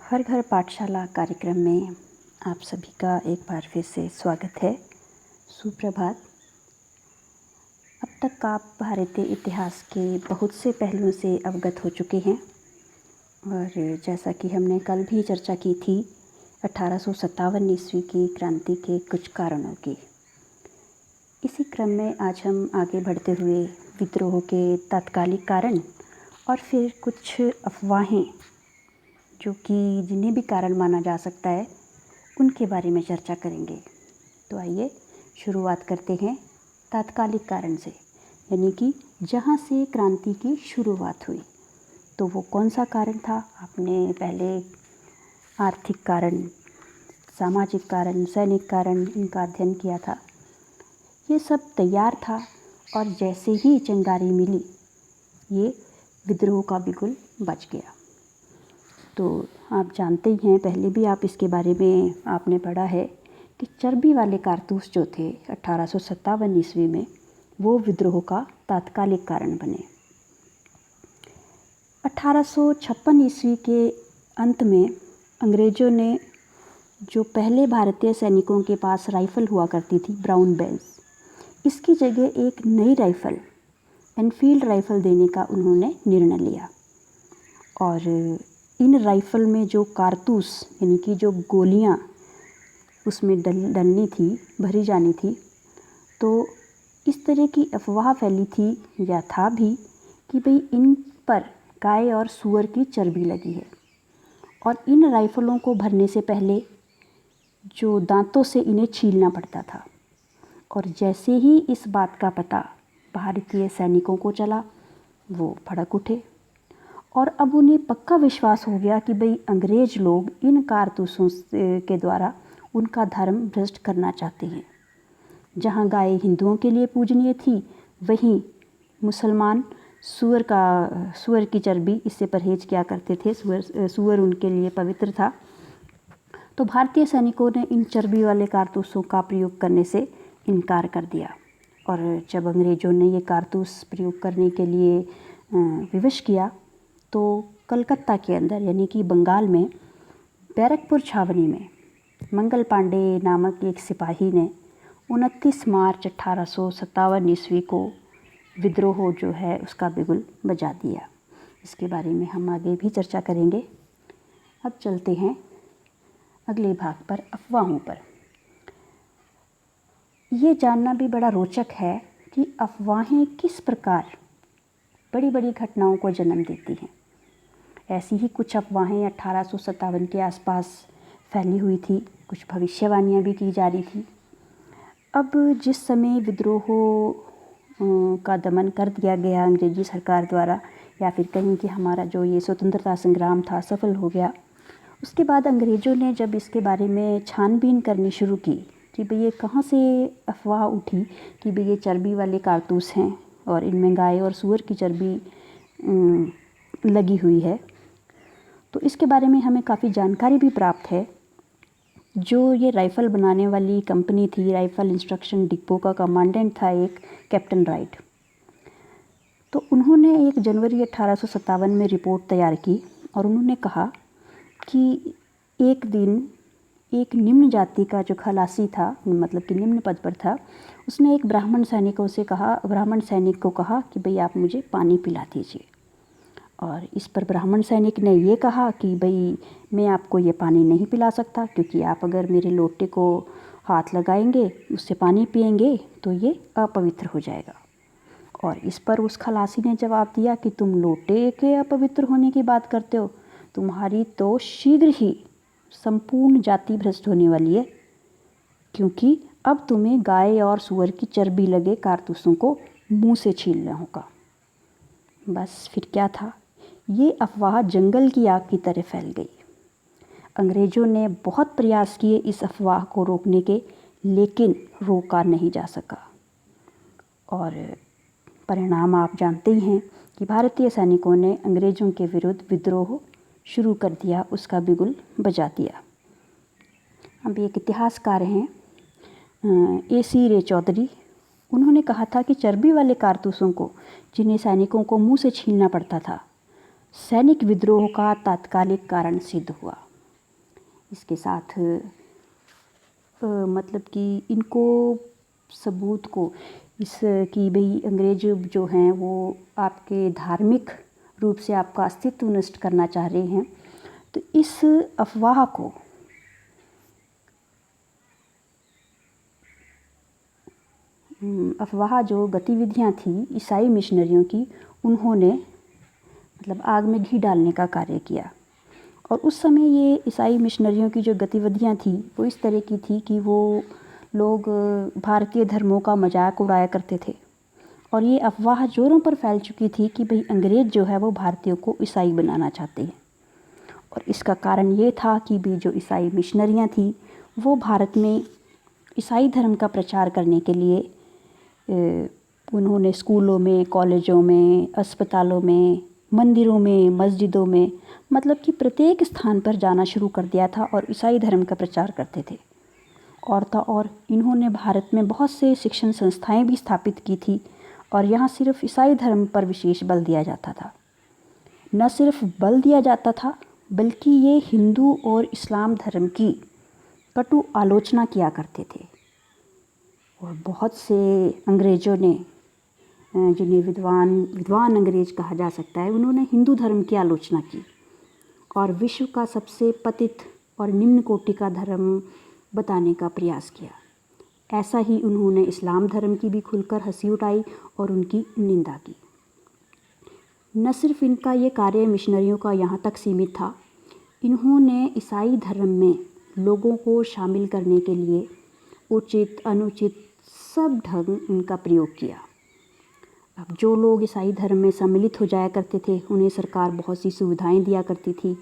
हर घर पाठशाला कार्यक्रम में आप सभी का एक बार फिर से स्वागत है। सुप्रभात। अब तक आप भारतीय इतिहास के बहुत से पहलुओं से अवगत हो चुके हैं और जैसा कि हमने कल भी चर्चा की थी 1857 ईस्वी की क्रांति के कुछ कारणों की। इसी क्रम में आज हम आगे बढ़ते हुए विद्रोह के तात्कालिक कारण और फिर कुछ अफवाहें जो कि जिन्हें भी कारण माना जा सकता है उनके बारे में चर्चा करेंगे। तो आइए शुरुआत करते हैं तात्कालिक कारण से, यानी कि जहाँ से क्रांति की शुरुआत हुई। तो वो कौन सा कारण था? आपने पहले आर्थिक कारण, सामाजिक कारण, सैनिक कारण इनका अध्ययन किया था। ये सब तैयार था और जैसे ही चिंगारी मिली ये विद्रोह का बिगुल बच गया। तो आप जानते ही हैं, पहले भी आप इसके बारे में आपने पढ़ा है कि चर्बी वाले कारतूस जो थे 1857 ईस्वी में वो विद्रोह का तात्कालिक कारण बने। 1856 ईस्वी के अंत में अंग्रेज़ों ने जो पहले भारतीय सैनिकों के पास राइफ़ल हुआ करती थी ब्राउन बेल्स, इसकी जगह एक नई राइफ़ल एनफील्ड राइफ़ल देने का उन्होंने निर्णय लिया। और इन राइफ़ल में जो कारतूस यानी कि जो गोलियां उसमें डलनी थी, भरी जानी थी, तो इस तरह की अफवाह फैली थी या था भी कि भाई इन पर गाय और सूअर की चर्बी लगी है। और इन राइफ़लों को भरने से पहले जो दांतों से इन्हें छीलना पड़ता था। और जैसे ही इस बात का पता भारतीय सैनिकों को चला वो भड़क उठे और अब उन्हें पक्का विश्वास हो गया कि भाई अंग्रेज़ लोग इन कारतूसों के द्वारा उनका धर्म भ्रष्ट करना चाहते हैं। जहाँ गाय हिंदुओं के लिए पूजनीय थी, वहीं मुसलमान सूअर की चर्बी इससे परहेज किया करते थे। सूअर उनके लिए पवित्र था। तो भारतीय सैनिकों ने इन चर्बी वाले कारतूसों का प्रयोग करने से इनकार कर दिया। और जब अंग्रेज़ों ने ये कारतूस प्रयोग करने के लिए विवश किया तो कलकत्ता के अंदर यानी कि बंगाल में बैरकपुर छावनी में मंगल पांडे नामक एक सिपाही ने 29 मार्च 1857 ईस्वी को विद्रोह जो है उसका बिगुल बजा दिया। इसके बारे में हम आगे भी चर्चा करेंगे। अब चलते हैं अगले भाग पर, अफवाहों पर। ये जानना भी बड़ा रोचक है कि अफवाहें किस प्रकार बड़ी बड़ी घटनाओं को जन्म देती हैं। ऐसी ही कुछ अफवाहें 1857 के आसपास फैली हुई थी, कुछ भविष्यवाणियाँ भी की जा रही थी। अब जिस समय विद्रोह का दमन कर दिया गया अंग्रेजी सरकार द्वारा, या फिर कहीं कि हमारा जो ये स्वतंत्रता संग्राम था सफल हो गया, उसके बाद अंग्रेज़ों ने जब इसके बारे में छानबीन करनी शुरू की कि भाई ये कहाँ से अफवाह उठी कि भाई ये चर्बी वाले कारतूस हैं और इनमें गाय और सूअर की चर्बी लगी हुई है, तो इसके बारे में हमें काफ़ी जानकारी भी प्राप्त है। जो ये राइफ़ल बनाने वाली कंपनी थी, राइफ़ल इंस्ट्रक्शन डिपो का कमांडेंट था एक कैप्टन राइट। तो उन्होंने 1 जनवरी 1857 में रिपोर्ट तैयार की और उन्होंने कहा कि एक दिन एक निम्न जाति का जो खलासी था, मतलब कि निम्न पद पर था, उसने एक ब्राह्मण सैनिक को कहा कि भाई आप मुझे पानी पिला दीजिए। और इस पर ब्राह्मण सैनिक ने ये कहा कि भाई मैं आपको ये पानी नहीं पिला सकता, क्योंकि आप अगर मेरे लोटे को हाथ लगाएंगे, उससे पानी पिएंगे तो ये अपवित्र हो जाएगा। और इस पर उस खलासी ने जवाब दिया कि तुम लोटे के अपवित्र होने की बात करते हो, तुम्हारी तो शीघ्र ही संपूर्ण जाति भ्रष्ट होने वाली है, क्योंकि अब तुम्हें गाय और सूअर की चर्बी लगे कारतूसों को मुंह से छीलना होगा। बस फिर क्या था, ये अफवाह जंगल की आग की तरह फैल गई। अंग्रेज़ों ने बहुत प्रयास किए इस अफवाह को रोकने के, लेकिन रोका नहीं जा सका। और परिणाम आप जानते ही हैं कि भारतीय सैनिकों ने अंग्रेज़ों के विरुद्ध विद्रोह शुरू कर दिया, उसका बिगुल बजा दिया। अब एक इतिहासकार हैं AC रे चौधरी, उन्होंने कहा था कि चर्बी वाले कारतूसों को, जिन्हें सैनिकों को मुंह से छीलना पड़ता था, सैनिक विद्रोह का तात्कालिक कारण सिद्ध हुआ। इसके साथ मतलब कि इनको सबूत को इस कि भाई अंग्रेज जो हैं वो आपके धार्मिक रूप से आपका अस्तित्व नष्ट करना चाह रहे हैं, तो इस अफवाह को जो गतिविधियां थी ईसाई मिशनरियों की, उन्होंने मतलब आग में घी डालने का कार्य किया। और उस समय ये ईसाई मिशनरियों की जो गतिविधियां थी वो इस तरह की थी कि वो लोग भारतीय धर्मों का मजाक उड़ाया करते थे। और ये अफवाह जोरों पर फैल चुकी थी कि भाई अंग्रेज़ जो है वो भारतीयों को ईसाई बनाना चाहते हैं। और इसका कारण ये था कि भी जो ईसाई मिशनरियाँ थी वो भारत में ईसाई धर्म का प्रचार करने के लिए उन्होंने स्कूलों में, कॉलेजों में, अस्पतालों में, मंदिरों में, मस्जिदों में, मतलब कि प्रत्येक स्थान पर जाना शुरू कर दिया था और ईसाई धर्म का प्रचार करते थे। और इन्होंने भारत में बहुत से शिक्षण संस्थाएं भी स्थापित की थी और यहाँ सिर्फ ईसाई धर्म पर विशेष बल दिया जाता था। न सिर्फ बल दिया जाता था बल्कि ये हिंदू और इस्लाम धर्म की कटु आलोचना किया करते थे। और बहुत से अंग्रेज़ों ने, जिन्हें विद्वान अंग्रेज कहा जा सकता है, उन्होंने हिंदू धर्म की आलोचना की और विश्व का सबसे पतित और निम्न कोटि का धर्म बताने का प्रयास किया। ऐसा ही उन्होंने इस्लाम धर्म की भी खुलकर हंसी उठाई और उनकी निंदा की। न सिर्फ इनका ये कार्य मिशनरियों का यहाँ तक सीमित था, इन्होंने ईसाई धर्म में लोगों को शामिल करने के लिए उचित अनुचित सब ढंग इनका प्रयोग किया। अब जो लोग ईसाई धर्म में सम्मिलित हो जाया करते थे उन्हें सरकार बहुत सी सुविधाएं दिया करती थी,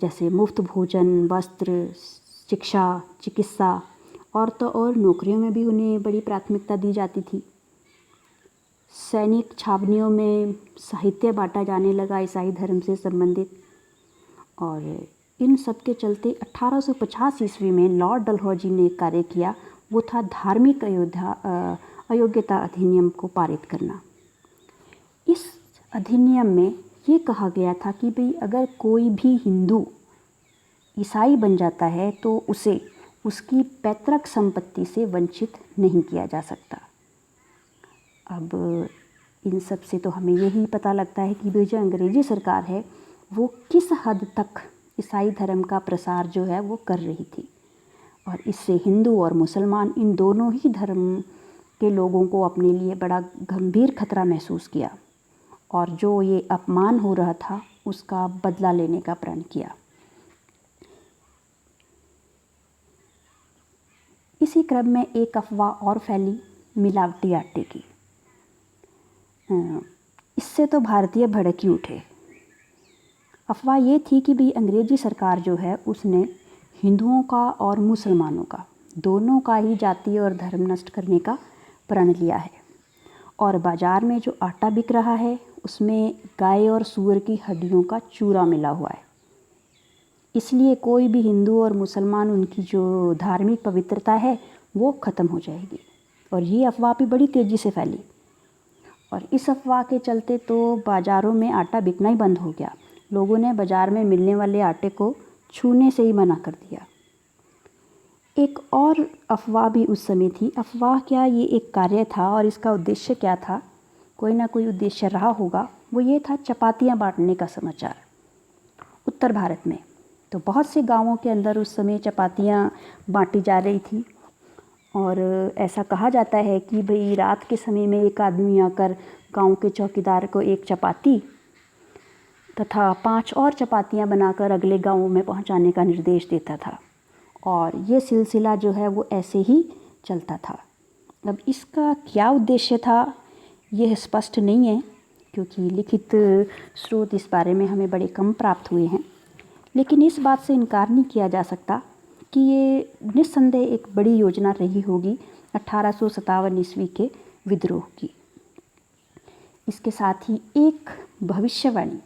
जैसे मुफ्त भोजन, वस्त्र, शिक्षा, चिकित्सा और नौकरियों में भी उन्हें बड़ी प्राथमिकता दी जाती थी। सैनिक छावनियों में साहित्य बांटा जाने लगा ईसाई धर्म से संबंधित। और इन सब के चलते 1850 ईस्वी में लॉर्ड डलहौजी ने एक कार्य किया, वो था धार्मिक अयोग्यता अधिनियम को पारित करना। इस अधिनियम में ये कहा गया था कि भाई अगर कोई भी हिंदू ईसाई बन जाता है तो उसे उसकी पैतृक संपत्ति से वंचित नहीं किया जा सकता। अब इन सब से तो हमें यही पता लगता है कि जो अंग्रेज़ी सरकार है वो किस हद तक ईसाई धर्म का प्रसार जो है वो कर रही थी। और इससे हिंदू और मुसलमान इन दोनों ही धर्म के लोगों को अपने लिए बड़ा गंभीर खतरा महसूस किया और जो ये अपमान हो रहा था उसका बदला लेने का प्रण किया। इसी क्रम में एक अफवाह और फैली मिलावटी आटे की। इससे तो भारतीय भड़क ही उठे। अफवाह ये थी कि भाई अंग्रेज़ी सरकार जो है उसने हिंदुओं का और मुसलमानों का दोनों का ही जाति और धर्म नष्ट करने का प्रण लिया है और बाज़ार में जो आटा बिक रहा है उसमें गाय और सूअर की हड्डियों का चूरा मिला हुआ है। इसलिए कोई भी हिंदू और मुसलमान, उनकी जो धार्मिक पवित्रता है वो ख़त्म हो जाएगी। और ये अफवाह भी बड़ी तेज़ी से फैली और इस अफवाह के चलते तो बाज़ारों में आटा बिकना ही बंद हो गया। लोगों ने बाज़ार में मिलने वाले आटे को छूने से ही मना कर दिया। एक और अफवाह भी उस समय थी। अफवाह क्या, ये एक कार्य था और इसका उद्देश्य क्या था, कोई ना कोई उद्देश्य रहा होगा। वो ये था चपातियाँ बांटने का समाचार। उत्तर भारत में तो बहुत से गांवों के अंदर उस समय चपातियाँ बांटी जा रही थी और ऐसा कहा जाता है कि भाई रात के समय में एक आदमी आकर गांव के चौकीदार को एक चपाती तथा 5 और चपातियाँ बनाकर अगले गांवों में पहुंचाने का निर्देश देता था और ये सिलसिला जो है वो ऐसे ही चलता था। अब इसका क्या उद्देश्य था यह स्पष्ट नहीं है क्योंकि लिखित स्रोत इस बारे में हमें बड़े कम प्राप्त हुए हैं, लेकिन इस बात से इनकार नहीं किया जा सकता कि ये निस्संदेह एक बड़ी योजना रही होगी 1857 ईस्वी के विद्रोह की। इसके साथ ही एक भविष्यवाणी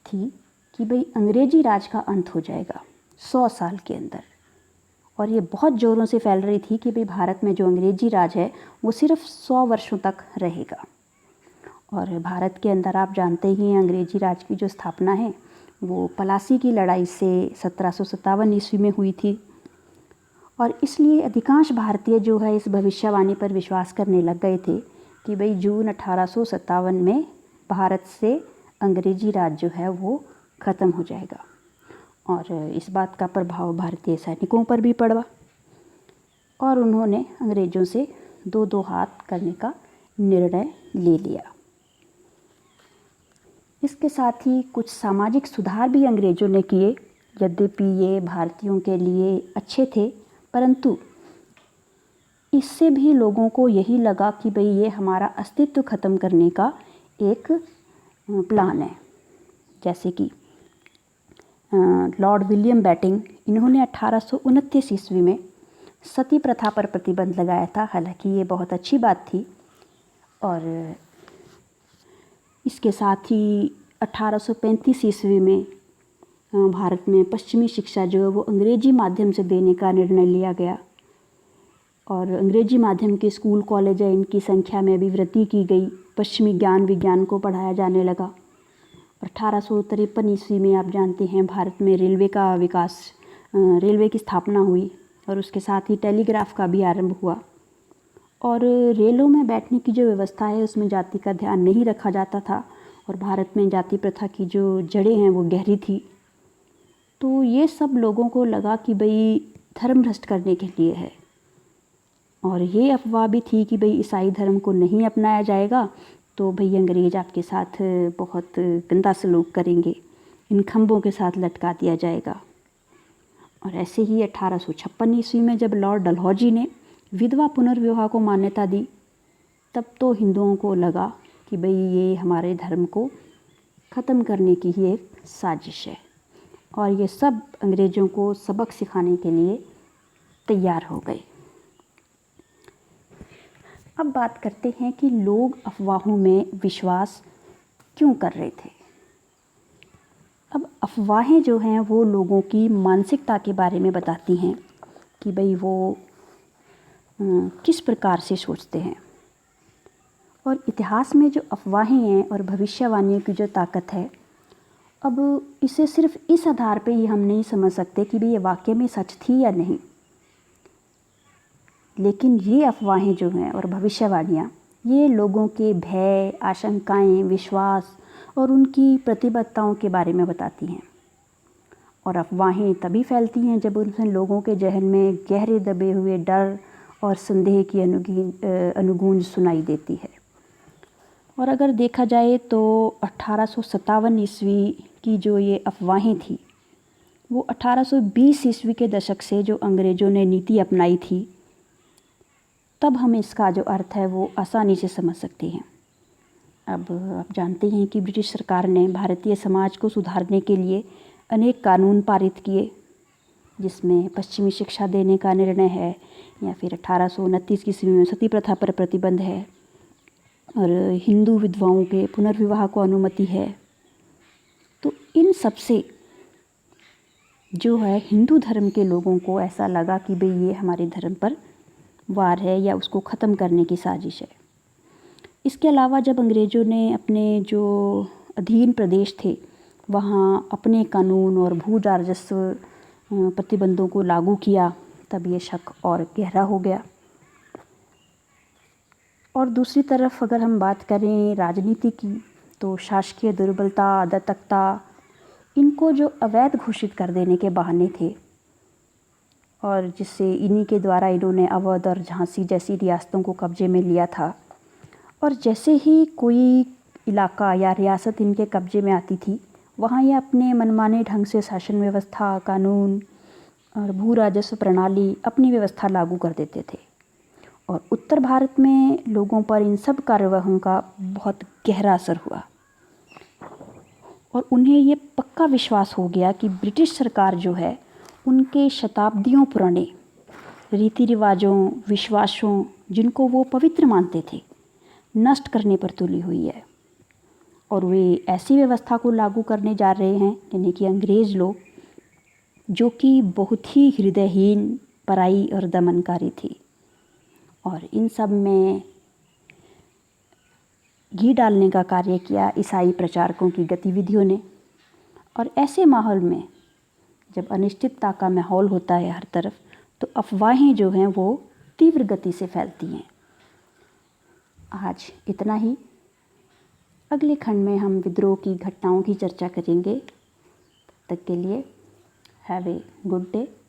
थी कि भाई अंग्रेजी राज का अंत हो जाएगा 100 साल के अंदर, और ये बहुत ज़ोरों से फैल रही थी कि भाई भारत में जो अंग्रेजी राज है वो सिर्फ 100 वर्षों तक रहेगा। और भारत के अंदर आप जानते ही हैं अंग्रेजी राज की जो स्थापना है वो पलासी की लड़ाई से 1757 ईस्वी में हुई थी। और इसलिए अधिकांश भारतीय जो है इस भविष्यवाणी पर विश्वास करने लग गए थे कि भाई जून 1857 में भारत से अंग्रेजी राज जो है वो ख़त्म हो जाएगा। और इस बात का प्रभाव भारतीय सैनिकों पर भी पड़ा और उन्होंने अंग्रेज़ों से दो दो हाथ करने का निर्णय ले लिया। इसके साथ ही कुछ सामाजिक सुधार भी अंग्रेज़ों ने किए। यद्यपि ये भारतीयों के लिए अच्छे थे, परंतु इससे भी लोगों को यही लगा कि भाई ये हमारा अस्तित्व ख़त्म करने का एक प्लान है। जैसे कि लॉर्ड विलियम बेटिंग, इन्होंने 1829 ईस्वी में सती प्रथा पर प्रतिबंध लगाया था। हालांकि ये बहुत अच्छी बात थी। और इसके साथ ही 1835 ईस्वी में भारत में पश्चिमी शिक्षा जो है वो अंग्रेजी माध्यम से देने का निर्णय लिया गया और अंग्रेजी माध्यम के स्कूल कॉलेज है इनकी संख्या में भी वृद्धि की गई। पश्चिमी ज्ञान विज्ञान को पढ़ाया जाने लगा। 1853 ईस्वी में आप जानते हैं भारत में रेलवे का विकास, रेलवे की स्थापना हुई और उसके साथ ही टेलीग्राफ का भी आरंभ हुआ। और रेलों में बैठने की जो व्यवस्था है उसमें जाति का ध्यान नहीं रखा जाता था और भारत में जाति प्रथा की जो जड़ें हैं वो गहरी थी। तो ये सब लोगों को लगा कि भाई धर्म भ्रष्ट करने के लिए है। और ये अफवाह भी थी कि भाई ईसाई धर्म को नहीं अपनाया जाएगा तो भाई अंग्रेज़ आपके साथ बहुत गंदा सलूक करेंगे, इन खंभों के साथ लटका दिया जाएगा। और ऐसे ही 1856 ईस्वी में जब लॉर्ड डलहौजी ने विधवा पुनर्विवाह को मान्यता दी, तब तो हिंदुओं को लगा कि भाई ये हमारे धर्म को ख़त्म करने की ही एक साजिश है। और ये सब अंग्रेज़ों को सबक सिखाने के लिए तैयार हो गए। अब बात करते हैं कि लोग अफवाहों में विश्वास क्यों कर रहे थे। अब अफवाहें जो हैं वो लोगों की मानसिकता के बारे में बताती हैं कि भाई वो किस प्रकार से सोचते हैं। और इतिहास में जो अफवाहें हैं और भविष्यवाणियों की जो ताकत है, अब इसे सिर्फ इस आधार पे ही हम नहीं समझ सकते कि भाई ये वाकई में सच थी या नहीं। लेकिन ये अफवाहें जो हैं और भविष्यवाणियाँ, ये लोगों के भय, आशंकाएं, विश्वास और उनकी प्रतिबद्धताओं के बारे में बताती हैं। और अफवाहें तभी फैलती हैं जब उनसे लोगों के जहन में गहरे दबे हुए डर और संदेह की अनुगूंज सुनाई देती है। और अगर देखा जाए तो 1857 ईस्वी की जो ये अफवाहें थी वो 1820 ईस्वी के दशक से जो अंग्रेज़ों ने नीति अपनाई थी, तब हम इसका जो अर्थ है वो आसानी से समझ सकते हैं। अब आप जानते हैं कि ब्रिटिश सरकार ने भारतीय समाज को सुधारने के लिए अनेक कानून पारित किए, जिसमें पश्चिमी शिक्षा देने का निर्णय है, या फिर 1829 ईस्वी में सती प्रथा पर प्रतिबंध है और हिंदू विधवाओं के पुनर्विवाह को अनुमति है। तो इन सब से जो है हिंदू धर्म के लोगों को ऐसा लगा कि भाई ये हमारे धर्म पर वार है या उसको ख़त्म करने की साजिश है। इसके अलावा जब अंग्रेज़ों ने अपने जो अधीन प्रदेश थे वहाँ अपने कानून और भू राजस्व प्रतिबंधों को लागू किया, तब ये शक और गहरा हो गया। और दूसरी तरफ अगर हम बात करें राजनीति की, तो शासकीय दुर्बलता, अराजकता, इनको जो अवैध घोषित कर देने के बहाने थे और जिससे इन्हीं के द्वारा इन्होंने अवध और झांसी जैसी रियासतों को कब्जे में लिया था। और जैसे ही कोई इलाका या रियासत इनके कब्जे में आती थी, वहाँ ये अपने मनमाने ढंग से शासन व्यवस्था, कानून और भू राजस्व प्रणाली, अपनी व्यवस्था लागू कर देते थे। और उत्तर भारत में लोगों पर इन सब कार्यवाहों का बहुत गहरा असर हुआ और उन्हें ये पक्का विश्वास हो गया कि ब्रिटिश सरकार जो है उनके शताब्दियों पुराने रीति रिवाजों, विश्वासों, जिनको वो पवित्र मानते थे, नष्ट करने पर तुली हुई है। और वे ऐसी व्यवस्था को लागू करने जा रहे हैं, यानी कि अंग्रेज़ लोग, जो कि बहुत ही हृदयहीन, पराई और दमनकारी थी। और इन सब में घी डालने का कार्य किया ईसाई प्रचारकों की गतिविधियों ने। और ऐसे माहौल में जब अनिश्चितता का माहौल होता है हर तरफ, तो अफवाहें जो हैं वो तीव्र गति से फैलती हैं। आज इतना ही। अगले खंड में हम विद्रोह की घटनाओं की चर्चा करेंगे। तब तक के लिए हैव ए गुड डे।